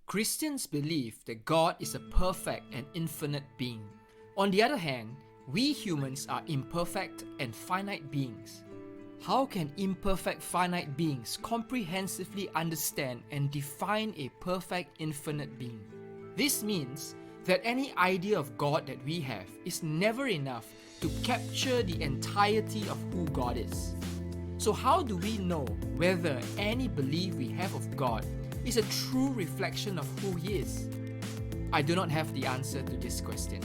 Christians believe that God is a perfect and infinite being. On the other hand, we humans are imperfect and finite beings. How can imperfect finite beings comprehensively understand and define a perfect infinite being? This means that any idea of God that we have is never enough to capture the entirety of who God is. So how do we know whether any belief we have of God is a true reflection of who He is? I do not have the answer to this question.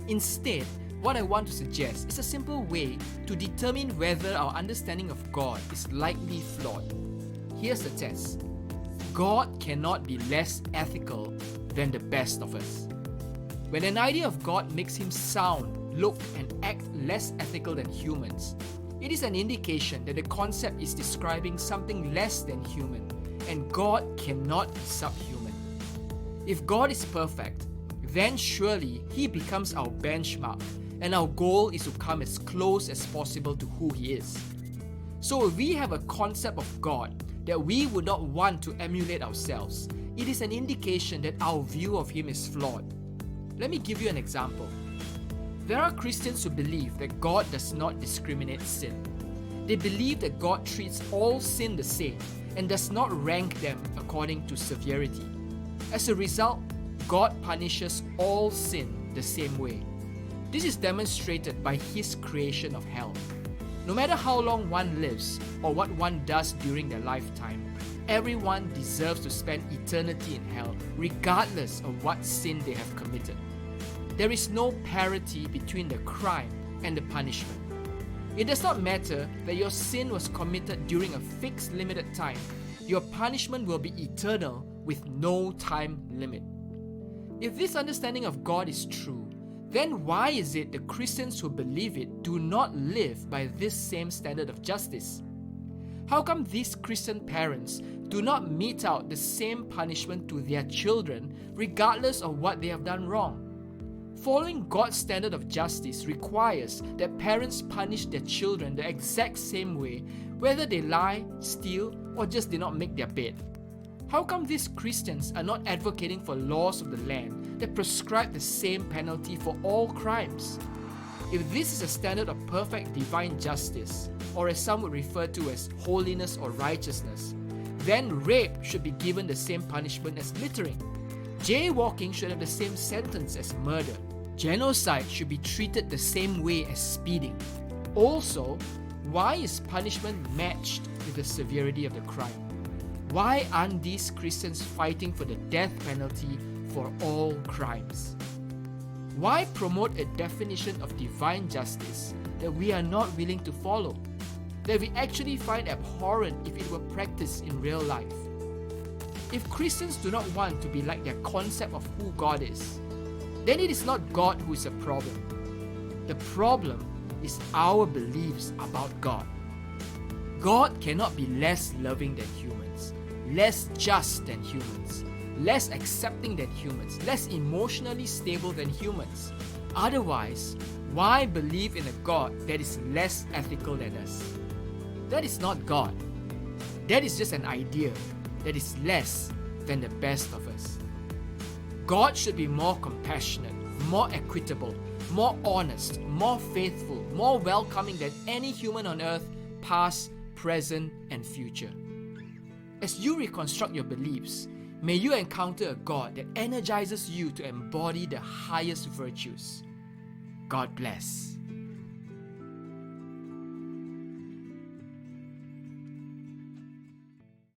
Instead, what I want to suggest is a simple way to determine whether our understanding of God is likely flawed. Here's the test. God cannot be less ethical than the best of us. When an idea of God makes Him sound, look, and act less ethical than humans, it is an indication that the concept is describing something less than human, and God cannot be subhuman. If God is perfect, then surely He becomes our benchmark, and our goal is to come as close as possible to who He is. So if we have a concept of God that we would not want to emulate ourselves, it is an indication that our view of Him is flawed. Let me give you an example. There are Christians who believe that God does not discriminate sin. They believe that God treats all sin the same and does not rank them according to severity. As a result, God punishes all sin the same way. This is demonstrated by His creation of hell. No matter how long one lives or what one does during their lifetime, everyone deserves to spend eternity in hell, regardless of what sin they have committed. There is no parity between the crime and the punishment. It does not matter that your sin was committed during a fixed limited time. Your punishment will be eternal with no time limit. If this understanding of God is true, then why is it the Christians who believe it do not live by this same standard of justice? How come these Christian parents do not mete out the same punishment to their children regardless of what they have done wrong? Following God's standard of justice requires that parents punish their children the exact same way, whether they lie, steal, or just did not make their bed. How come these Christians are not advocating for laws of the land that prescribe the same penalty for all crimes? If this is a standard of perfect divine justice, or as some would refer to as holiness or righteousness, then rape should be given the same punishment as littering. Jaywalking should have the same sentence as murder. Genocide should be treated the same way as speeding. Also, why is punishment matched with the severity of the crime? Why aren't these Christians fighting for the death penalty for all crimes? Why promote a definition of divine justice that we are not willing to follow, that we actually find abhorrent if it were practiced in real life? If Christians do not want to be like their concept of who God is, then it is not God who is a problem. The problem is our beliefs about God. God cannot be less loving than humans, less just than humans, less accepting than humans, less emotionally stable than humans. Otherwise, why believe in a God that is less ethical than us? That is not God. That is just an idea that is less than the best of us. God should be more compassionate, more equitable, more honest, more faithful, more welcoming than any human on earth, past, present, and future. As you reconstruct your beliefs, may you encounter a God that energizes you to embody the highest virtues. God bless.